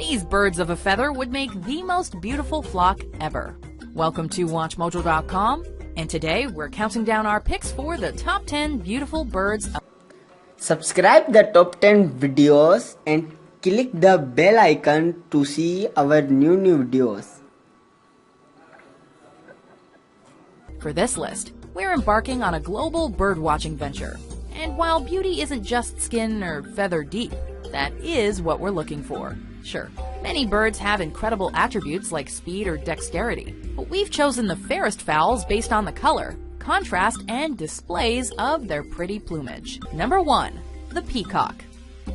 These birds of a feather would make the most beautiful flock ever. Welcome to WatchMojo.com, and today we're counting down our picks for the top 10 beautiful birds. Subscribe the top 10 videos and click the bell icon to see our new videos. For this list, we're embarking on a global bird-watching venture. And while beauty isn't just skin or feather deep, that is what we're looking for. Sure, many birds have incredible attributes like speed or dexterity, but we've chosen the fairest fowls based on the color, contrast, and displays of their pretty plumage. Number 1. The peacock.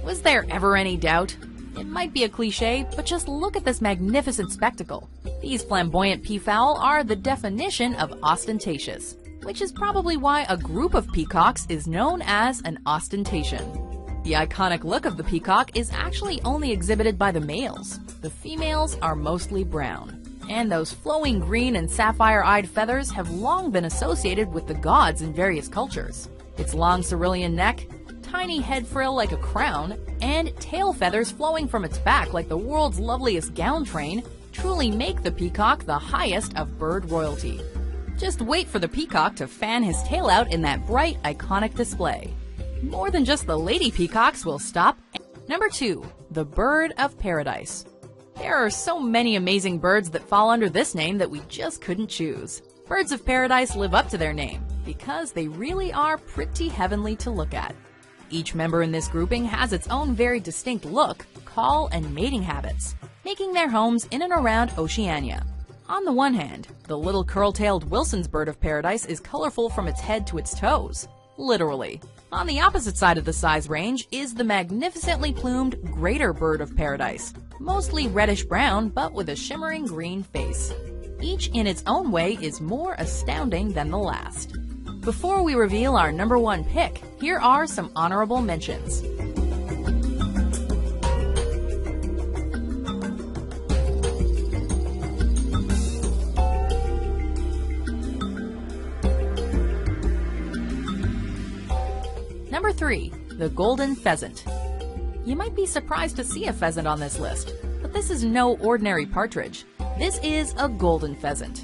Was there ever any doubt? It might be a cliche, but just look at this magnificent spectacle. These flamboyant peafowl are the definition of ostentatious, which is probably why a group of peacocks is known as an ostentation. The iconic look of the peacock is actually only exhibited by the males. The females are mostly brown. And those flowing green and sapphire-eyed feathers have long been associated with the gods in various cultures. Its long cerulean neck, tiny head frill like a crown, and tail feathers flowing from its back like the world's loveliest gown train truly make the peacock the highest of bird royalty. Just wait for the peacock to fan his tail out in that bright, iconic display. More than just the lady peacocks will stop. Number 2. The bird of paradise. There are so many amazing birds that fall under this name that we just couldn't choose. Birds of paradise live up to their name because they really are pretty heavenly to look at. Each member in this grouping has its own very distinct look, call, and mating habits, making their homes in and around Oceania. On the one hand, the little curl-tailed Wilson's bird of paradise is colorful from its head to its toes. Literally. On the opposite side of the size range is the magnificently plumed greater bird of paradise, mostly reddish-brown but with a shimmering green face. Each in its own way is more astounding than the last. Before we reveal our number 1 pick, here are some honorable mentions. Number 3. The golden pheasant. You might be surprised to see a pheasant on this list, but this is no ordinary partridge. This is a golden pheasant.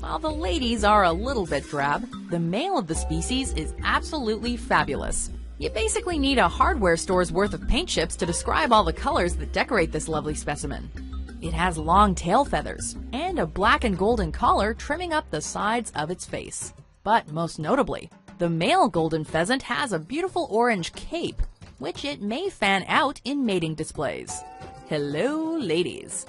While the ladies are a little bit drab, the male of the species is absolutely fabulous. You basically need a hardware store's worth of paint chips to describe all the colors that decorate this lovely specimen. It has long tail feathers and a black and golden collar trimming up the sides of its face. But most notably, the male golden pheasant has a beautiful orange cape, which it may fan out in mating displays. Hello, ladies.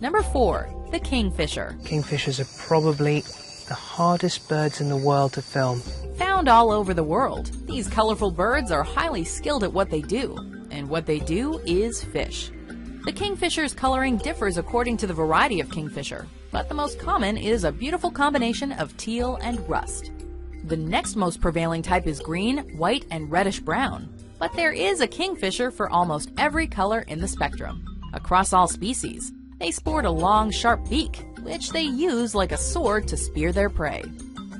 Number 4. The kingfisher. Kingfishers are probably the hardest birds in the world to film. Found all over the world, these colorful birds are highly skilled at what they do, and what they do is fish. The kingfisher's coloring differs according to the variety of kingfisher, but the most common is a beautiful combination of teal and rust. The next most prevailing type is green, white, and reddish-brown, but there is a kingfisher for almost every color in the spectrum. Across all species, they sport a long, sharp beak, which they use like a sword to spear their prey.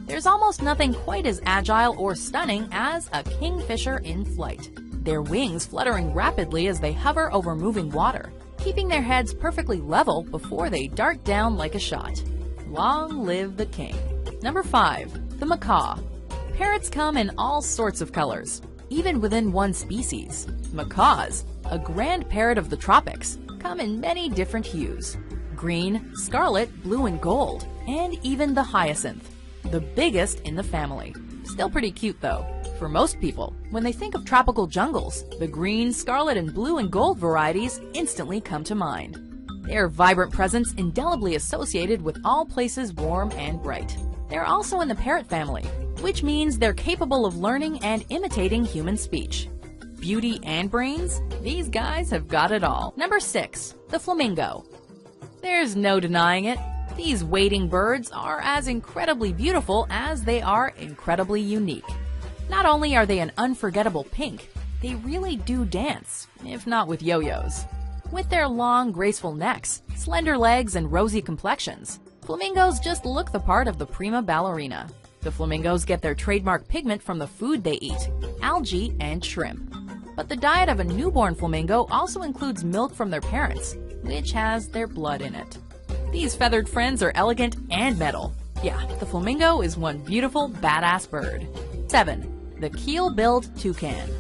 There's almost nothing quite as agile or stunning as a kingfisher in flight, their wings fluttering rapidly as they hover over moving water, keeping their heads perfectly level before they dart down like a shot. Long live the king. Number 5. The macaw. Parrots come in all sorts of colors, even within one species. Macaws, a grand parrot of the tropics, come in many different hues. Green, scarlet, blue, and gold, and even the hyacinth, the biggest in the family. Still pretty cute though. For most people, when they think of tropical jungles, the green, scarlet, and blue and gold varieties instantly come to mind. Their vibrant presence indelibly associated with all places warm and bright. They're also in the parrot family, which means they're capable of learning and imitating human speech. Beauty and brains? These guys have got it all. Number 6. The flamingo. There's no denying it. These wading birds are as incredibly beautiful as they are incredibly unique. Not only are they an unforgettable pink, they really do dance, if not with yo-yos. With their long, graceful necks, slender legs, and rosy complexions, flamingos just look the part of the prima ballerina. The flamingos get their trademark pigment from the food they eat, algae and shrimp. But the diet of a newborn flamingo also includes milk from their parents, which has their blood in it. These feathered friends are elegant and metal. Yeah, the flamingo is one beautiful, badass bird. 7. The keel-billed toucan.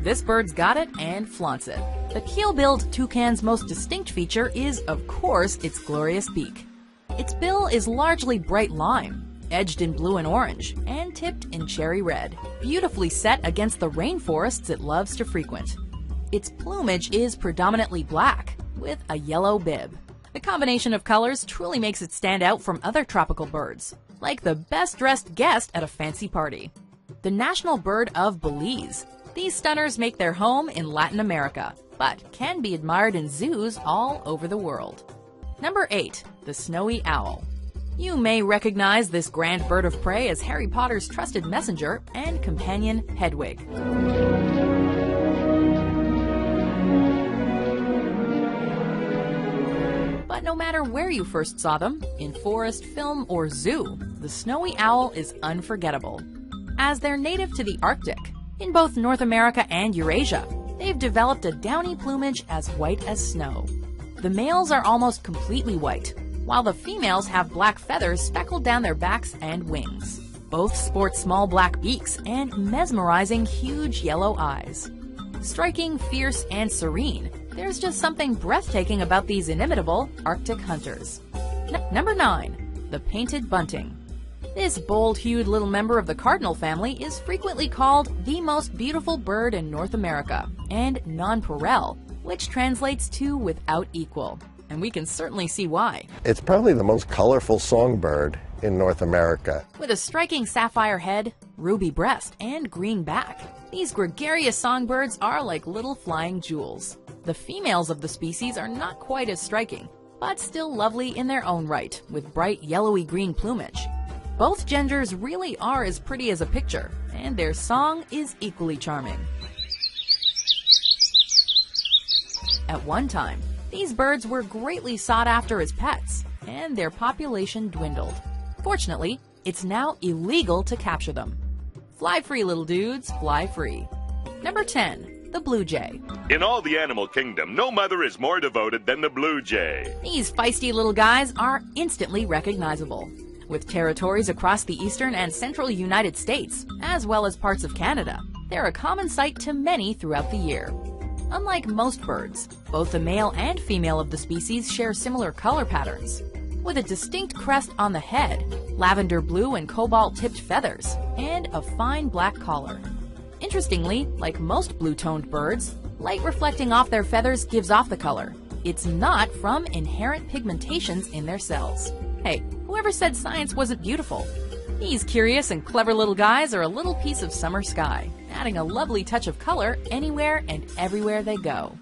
This bird's got it and flaunts it. The keel-billed toucan's most distinct feature is, of course, its glorious beak. Its bill is largely bright lime, edged in blue and orange, and tipped in cherry red, beautifully set against the rainforests it loves to frequent. Its plumage is predominantly black, with a yellow bib. The combination of colors truly makes it stand out from other tropical birds, like the best-dressed guest at a fancy party. The national bird of Belize. These stunners make their home in Latin America, but can be admired in zoos all over the world. Number 8. The snowy owl. You may recognize this grand bird of prey as Harry Potter's trusted messenger and companion Hedwig. But no matter where you first saw them, in forest, film, or zoo, the snowy owl is unforgettable. As they're native to the Arctic, in both North America and Eurasia, they've developed a downy plumage as white as snow. The males are almost completely white, while the females have black feathers speckled down their backs and wings. Both sport small black beaks and mesmerizing huge yellow eyes. Striking, fierce, and serene, there's just something breathtaking about these inimitable Arctic hunters. Number 9. The painted bunting. This bold-hued little member of the cardinal family is frequently called the most beautiful bird in North America, and nonpareil, which translates to without equal. And we can certainly see why. It's probably the most colorful songbird in North America. With a striking sapphire head, ruby breast, and green back, these gregarious songbirds are like little flying jewels. The females of the species are not quite as striking, but still lovely in their own right, with bright yellowy-green plumage. Both genders really are as pretty as a picture, and their song is equally charming. At one time, these birds were greatly sought after as pets, and their population dwindled. Fortunately, it's now illegal to capture them. Fly free, little dudes, fly free. Number 10. The blue jay. In all the animal kingdom, no mother is more devoted than the blue jay. These feisty little guys are instantly recognizable. With territories across the eastern and central United States, as well as parts of Canada, they're a common sight to many throughout the year. Unlike most birds, both the male and female of the species share similar color patterns, with a distinct crest on the head, lavender blue and cobalt-tipped feathers, and a fine black collar. Interestingly, like most blue-toned birds, light reflecting off their feathers gives off the color. It's not from inherent pigmentations in their cells. Hey, whoever said science wasn't beautiful? These curious and clever little guys are a little piece of summer sky, adding a lovely touch of color anywhere and everywhere they go.